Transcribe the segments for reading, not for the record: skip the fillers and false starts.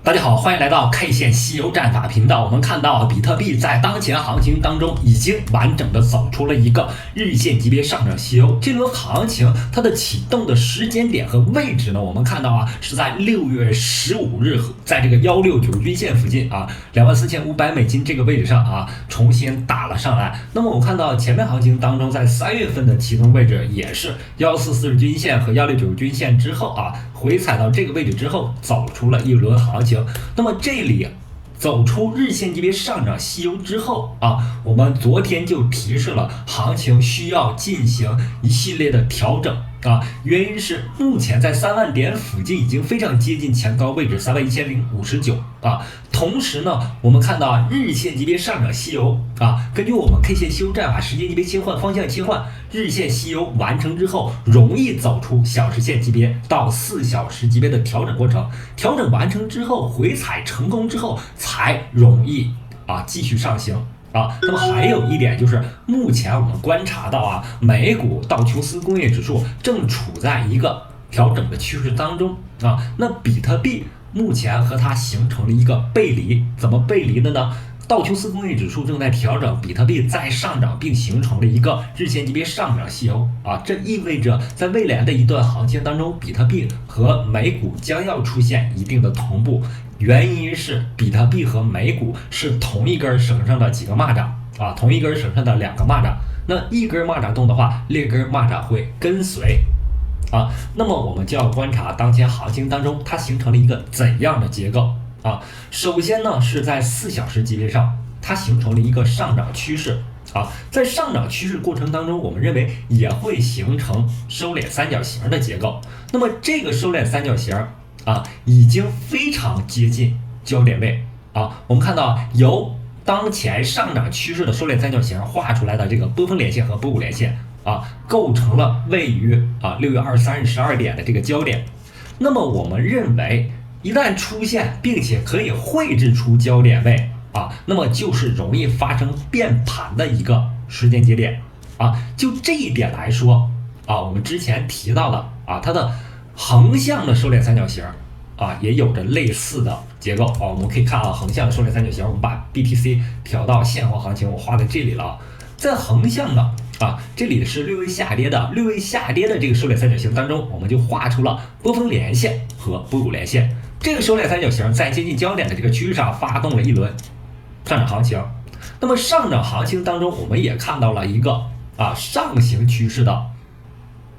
大家好，欢迎来到 K 线西游战法频道。我们看到比特币在当前行情当中已经完整的走出了一个日线级别上涨西游。这轮行情它的启动的时间点和位置呢，我们看到是在6月15日，在这个169均线附近$24,500这个位置上重新打了上来。那么我们看到前面行情当中，在3月份的启动位置也是144均线和169均线之后回踩到这个位置之后，走出了一轮行情。那么这里走出日线级别上涨西游之后我们昨天就提示了行情需要进行一系列的调整原因是目前在3万点附近已经非常接近前高位置31059同时呢，我们看到日线级别上涨西游根据我们 K 线西游战法时间级别切换方向切换，日线西游完成之后，容易走出小时线级别到4小时级别的调整过程，调整完成之后回踩成功之后才容易继续上行。那么还有一点就是，目前我们观察到美股道琼斯工业指数正处在一个调整的趋势当中那比特币目前和它形成了一个背离，怎么背离的呢？道琼斯工业指数正在调整，比特币在上涨，并形成了一个日线级别上涨西游这意味着在未来的一段行情当中，比特币和美股将要出现一定的同步。原因是比特币和美股是同一根绳上的几个蚂蚱同一根绳上的2个蚂蚱，那一根蚂蚱动的话，另一根蚂蚱会跟随那么我们就要观察当前行情当中它形成了一个怎样的结构首先呢，是在4小时级别上，它形成了一个上涨趋势在上涨趋势过程当中，我们认为也会形成收敛三角形的结构。那么这个收敛三角形已经非常接近焦点位我们看到由当前上涨趋势的收敛三角形画出来的这个波峰连线和波谷连线构成了位于6月23日12点的这个焦点。那么我们认为，一旦出现并且可以绘制出焦点位那么就是容易发生变盘的一个时间节点就这一点来说我们之前提到了它的横向的收敛三角形也有着类似的结构我们可以看横向的收敛三角形，我们把 BTC 调到现货行情，我画在这里了在横向的这里是略微下跌的这个收敛三角形当中，我们就画出了波峰连线和波谷连线。这个收敛三角形在接近焦点的这个区域上发动了一轮上涨行情。那么上涨行情当中，我们也看到了一个上行趋势的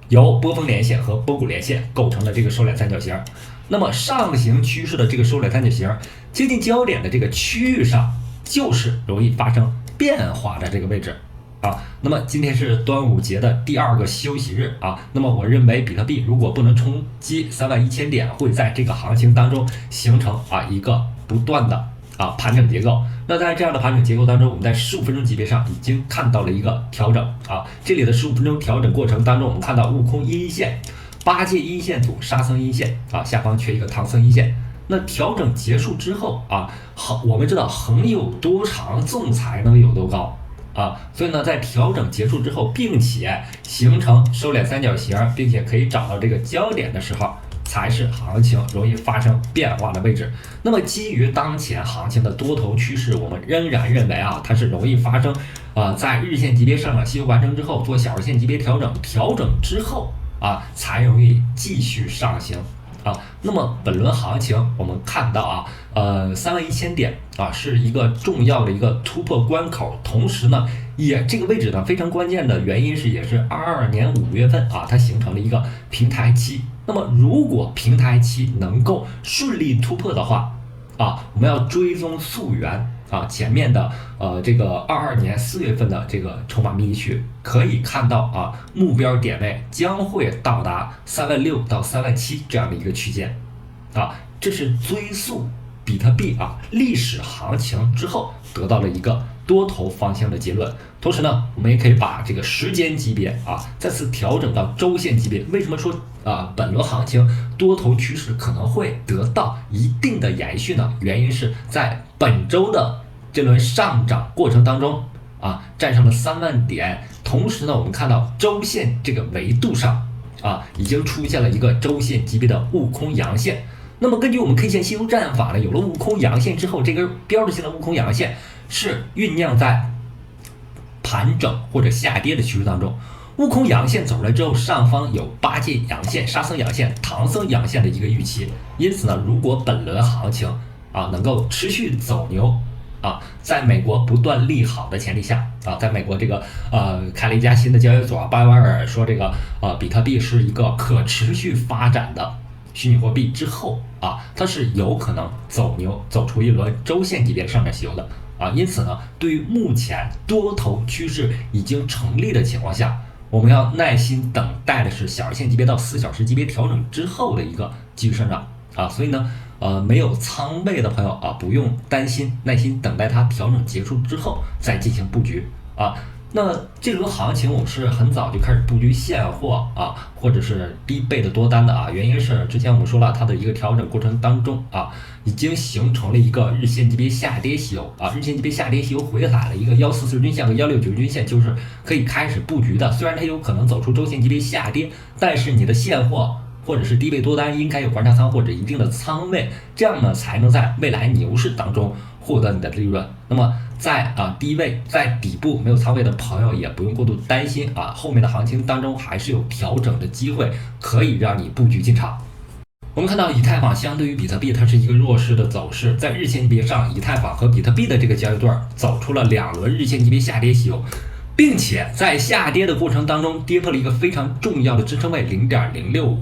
由波峰连线和波谷连线构成的这个收敛三角形。那么上行趋势的这个收敛三角形接近焦点的这个区域上，就是容易发生变化的这个位置那么今天是端午节的第2个休息日那么我认为比特币如果不能冲击31000点，会在这个行情当中形成一个不断的盘整结构。那在这样的盘整结构当中，我们在15分钟级别上已经看到了一个调整这里的15分钟调整过程当中，我们看到悟空阴线、8戒阴线组、沙僧阴线下方缺一个唐僧阴线。那调整结束之后我们知道横有多长，纵才能有多高所以呢，在调整结束之后，并且形成收敛三角形，并且可以找到这个焦点的时候，才是行情容易发生变化的位置。那么基于当前行情的多头趋势，我们仍然认为它是容易发生在日线级别上涨西游完成之后，做小时线级别调整之后才容易继续上行那么本轮行情我们看到31000点是一个重要的一个突破关口，同时呢，也这个位置呢非常关键的原因是，也是22年5月份它形成了一个平台期。那么如果平台期能够顺利突破的话我们要追踪溯源前面的这个22年4月份的这个筹码密集区，可以看到目标点位将会到达36000到37000这样的一个区间这是追溯比特币历史行情之后得到了一个多头方向的结论。同时呢，我们也可以把这个时间级别再次调整到周线级别。为什么说本轮行情多头趋势可能会得到一定的延续呢？原因是在本周的这轮上涨过程当中站上了3万点，同时呢，我们看到周线这个维度上已经出现了一个周线级别的悟空阳线。那么根据我们 K 线西游战法呢，有了悟空阳线之后，这根标志性的悟空阳线是酝酿在盘整或者下跌的趋势当中。悟空阳线走出来之后，上方有八戒阳线、沙僧阳线、唐僧阳线的一个预期。因此呢，如果本轮行情能够持续走牛在美国不断利好的前提下在美国这个开了一家新的交易所，鲍威尔说这个比特币是一个可持续发展的虚拟货币之后它是有可能走牛，走出一轮周线级别上涨西游的因此呢，对于目前多头趋势已经成立的情况下，我们要耐心等待的是小日线级别到4小时级别调整之后的一个继续上涨所以呢，没有仓位的朋友不用担心，耐心等待它调整结束之后再进行布局那这轮行情我是很早就开始布局现货或者是低倍的多单的原因是之前我们说了，它的一个调整过程当中已经形成了一个日线级别下跌西游日线级别下跌西游回踩了一个144均线和169均线，就是可以开始布局的。虽然它有可能走出周线级别下跌，但是你的现货或者是低位多单应该有观察仓或者一定的仓位，这样呢才能在未来牛市当中获得你的利润。那么在低位在底部没有仓位的朋友也不用过度担心后面的行情当中还是有调整的机会，可以让你布局进场。我们看到以太坊相对于比特币，它是一个弱势的走势，在日线级别上，以太坊和比特币的这个交易段走出了2轮日线级别下跌西游，并且在下跌的过程当中跌破了一个非常重要的支撑位0.065。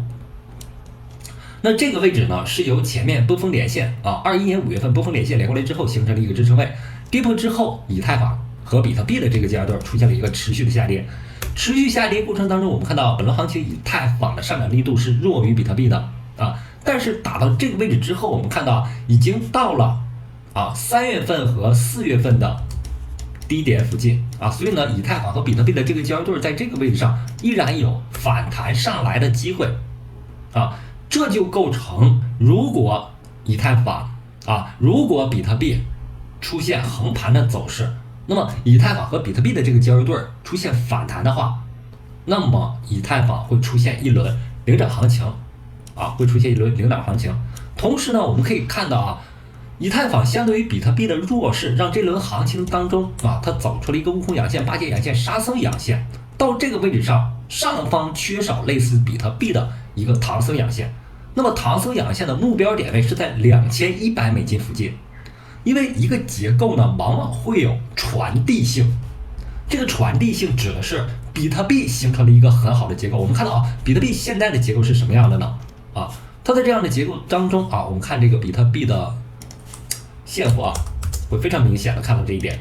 那这个位置呢，是由前面波峰连线21年5月份波峰连线连过来之后形成了一个支撑位，跌破之后，以太坊和比特币的这个交易段出现了一个持续的下跌。持续下跌过程当中，我们看到本轮行情以太坊的上涨力度是弱于比特币的但是打到这个位置之后，我们看到已经到了3月份和4月份的低点附近所以呢，以太坊和比特币的这个交易对在这个位置上依然有反弹上来的机会这就构成如果以太坊如果比特币出现横盘的走势，那么以太坊和比特币的这个交易对出现反弹的话，那么以太坊会出现一轮领涨行情会出现一轮领涨行情。同时呢，我们可以看到以太坊相对于比特币的弱势，让这轮行情当中它走出了一个悟空阳线、八戒阳线、沙僧阳线，到这个位置上，上方缺少类似比特币的一个唐僧阳线。那么唐僧阳线的目标点位是在$2100附近，因为一个结构呢，往往会有传递性。这个传递性指的是比特币形成了一个很好的结构。我们看到比特币现在的结构是什么样的呢？它在这样的结构当中我们看这个比特币的现货会非常明显的看到这一点。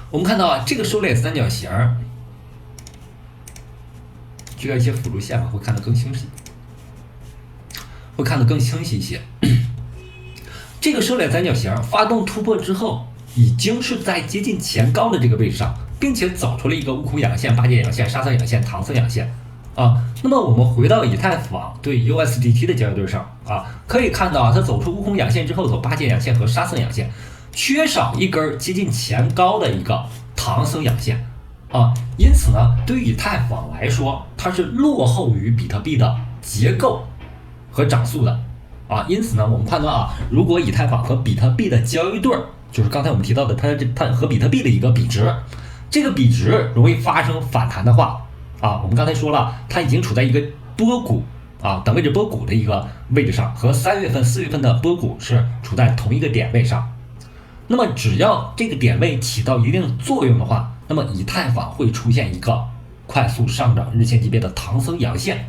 我们看到这个收敛三角形，需要一些辅助线会看得更清晰，一些。这个收敛三角形发动突破之后，已经是在接近前高的这个位置上，并且走出了一个悟空阳线、八戒阳线、沙僧阳线、唐僧阳线那么我们回到以太坊对 USDT 的交易对上可以看到它走出悟空阳线之后，走八戒阳线和沙僧阳线，缺少一根接近前高的一个唐僧阳线因此呢，对于以太坊来说，它是落后于比特币的结构和涨速的因此呢，我们判断如果以太坊和比特币的交易对就是刚才我们提到的它和比特币的一个比值，这个比值容易发生反弹的话我们刚才说了，它已经处在一个波谷等位置波谷的一个位置上，和3月份、4月份的波谷是处在同一个点位上。那么只要这个点位起到一定的作用的话，那么以太坊会出现一个快速上涨日线级别的唐僧阳线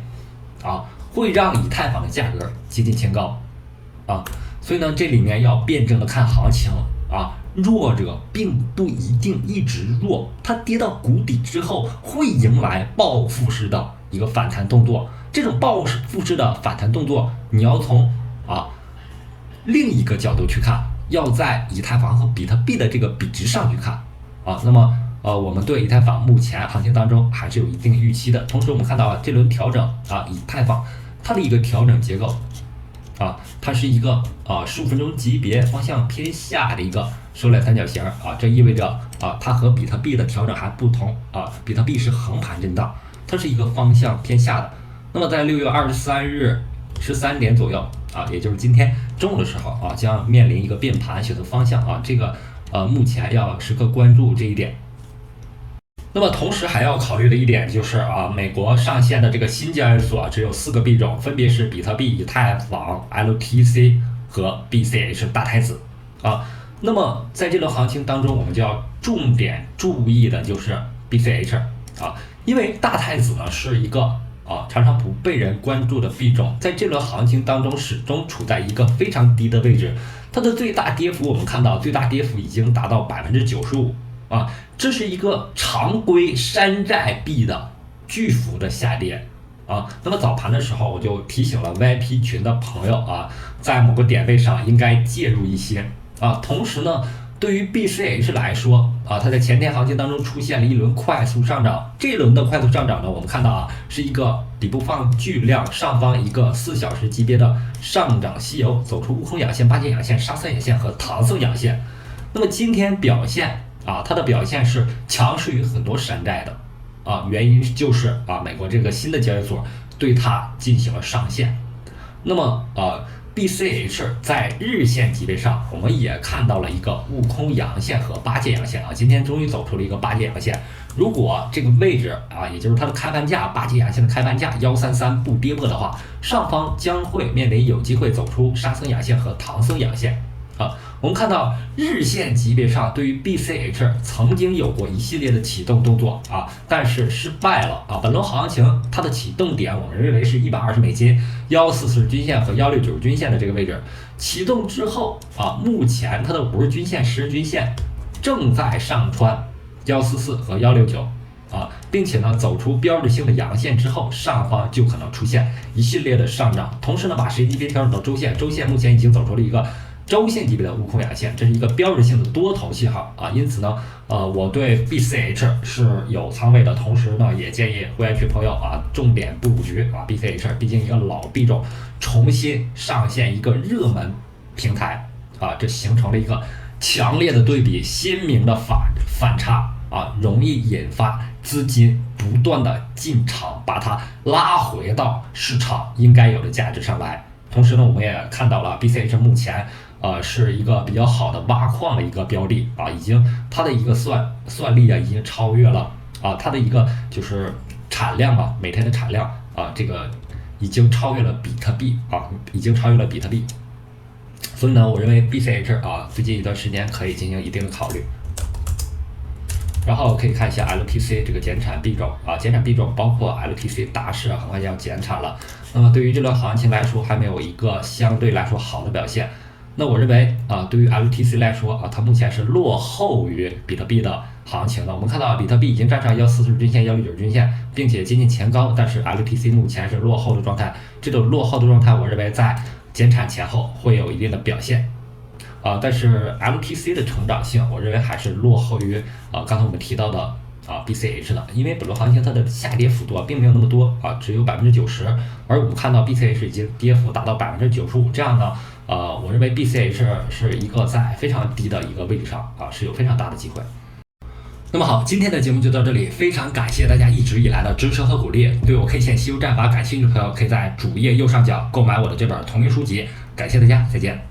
会让以太坊的价格接近前高所以呢，这里面要辩证的看行情弱者并不一定一直弱，它跌到谷底之后会迎来报复式的一个反弹动作。这种报复式的反弹动作，你要从另一个角度去看，要在以太坊和比特币的这个比值上去看那么我们对以太坊目前行情当中还是有一定预期的。同时我们看到这轮调整以太坊它的一个调整结构它是一个15分钟级别方向偏下的一个收敛三角形这意味着它和比特币的调整还不同比特币是横盘震荡，它是一个方向偏下的。那么在6月23日13点左右啊，也就是今天中午的时候啊，将面临一个变盘选择方向啊，这个目前要时刻关注这一点。那么同时还要考虑的一点就是美国上线的这个新交易所只有4个币种，分别是比特币、以太坊、LTC 和 BCH 大太子啊。那么在这轮行情当中，我们就要重点注意的就是 BCH 啊，因为大太子呢是一个常常不被人关注的币种，在这轮行情当中始终处在一个非常低的位置，它的最大跌幅我们看到最大跌幅已经达到95%啊，这是一个常规山寨币的巨幅的下跌啊。那么早盘的时候我就提醒了 VIP 群的朋友在某个点位上应该介入一些同时呢，对于 BCH 来说它在前天行情当中出现了一轮快速上涨，这一轮的快速上涨呢，我们看到是一个底部放巨量，上方一个4小时级别的上涨吸油，走出悟空阳线、八节阳线、沙僧阳线和唐僧阳线。那么今天表现它的表现是强势于很多山寨的原因就是美国这个新的交易所对它进行了上线。那么BCH 在日线级别上，我们也看到了一个悟空阳线和八节阳线今天终于走出了一个八节阳线。如果这个位置也就是它的开盘价八节阳线的开盘价133不跌破的话，上方将会面临有机会走出沙僧阳线和唐僧阳线。我们看到日线级别上对于 BCH 曾经有过一系列的启动动作但是失败了本轮行情它的启动点我们认为是$120、144均线和169均线的这个位置。启动之后目前它的50日均线、10日均线正在上穿144和169并且呢走出标志性的阳线之后，上方就可能出现一系列的上涨。同时呢，把时间级别调整到周线，周线目前已经走出了一个周线级别的悟空阳线，这是一个标志性的多头信号因此呢，我对 BCH 是有仓位的，同时呢，也建议会员群朋友重点布局BCH， 毕竟一个老币种重新上线一个热门平台这形成了一个强烈的对比，鲜明的反差容易引发资金不断的进场，把它拉回到市场应该有的价值上来。同时呢，我们也看到了 BCH 目前是一个比较好的挖矿的一个标的已经它的一个算力已经超越了它的一个就是产量每天的产量这个已经超越了比特币已经超越了比特币。所以呢，我认为 BCH 最近一段时间可以进行一定的考虑。然后可以看一下 LTC 这个减产币种减产币种包括 LTC 大势很快就要减产了。那么对于这轮行情来说，还没有一个相对来说好的表现。那我认为对于 LTC 来说它目前是落后于比特币的行情的。我们看到比特币已经站上144均线、169均线，并且接近前高，但是 LTC 目前是落后的状态。这种落后的状态，我认为在减产前后会有一定的表现。但是 LTC 的成长性，我认为还是落后于刚才我们提到的BCH 的，因为本轮行情它的下跌幅度并没有那么多只有90%，而我们看到 BCH 已经跌幅达到95%，这样呢我认为 BCH 是一个在非常低的一个位置上是有非常大的机会。那么好，今天的节目就到这里，非常感谢大家一直以来的支持和鼓励。对我 K 线西游战法感兴趣的朋友，可以在主页右上角购买我的这本同名书籍。感谢大家，再见。